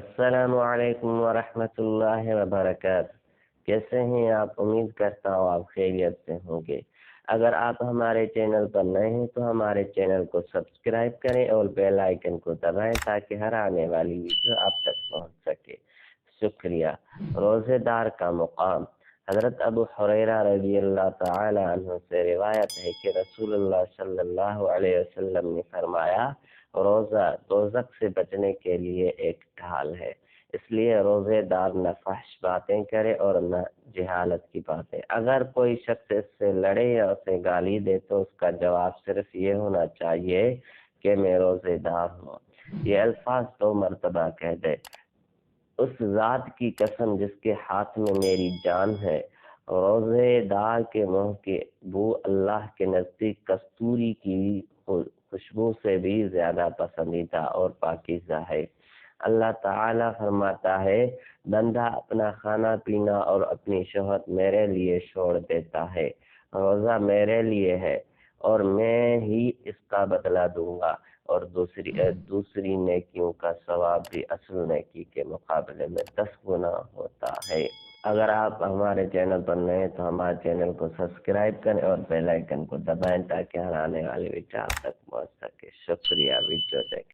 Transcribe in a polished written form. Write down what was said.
السلام علیکم ورحمۃ اللہ وبرکاتہ۔ کیسے ہیں آپ؟ امید کرتا ہوں آپ خیریت سے ہوں گے۔ اگر آپ ہمارے چینل پر نئے ہیں تو ہمارے چینل کو سبسکرائب کریں اور بیل آئیکن کو دبائیں تاکہ ہر آنے والی ویڈیو آپ تک پہنچ سکے۔ شکریہ۔ روزے دار کا مقام۔ حضرت ابو حریرہ رضی اللہ تعالی عنہ سے روایت ہے کہ رسول اللہ صلی اللہ علیہ وسلم نے فرمایا، روزہ دوزخ سے بچنے کے لیے ایک ڈھال ہے، اس لیے روزے دار نہ فحش باتیں کرے اور نہ جہالت کی باتیں۔ اگر کوئی شخص اس سے لڑے یا اسے گالی دے تو اس کا جواب صرف یہ ہونا چاہیے کہ میں روزے دار ہوں۔ یہ الفاظ 2 مرتبہ کہہ دے۔ اس ذات کی قسم جس کے ہاتھ میں میری جان ہے، روزے دار کے منہ کی بو اللہ کے نزدیک کستوری کی خوشبو سے بھی زیادہ پسندیدہ اور پاکیزہ ہے۔ اللہ تعالی فرماتا ہے، بندہ اپنا کھانا پینا اور اپنی شہوت میرے لیے چھوڑ دیتا ہے، روزہ میرے لیے ہے اور میں ہی اس کا بدلہ دوں گا، اور دوسری نیکیوں کا ثواب بھی اصل نیکی کے مقابلے میں 10 گنا ہوتا ہے۔ اگر آپ ہمارے چینل پر نئے ہیں تو ہمارے چینل کو سبسکرائب کریں اور بیل آئیکن کو دبائیں تاکہ ہر آنے والی ویڈیو آپ تک پہنچ سکے۔ شکریہ ویڈیو دیکھیں۔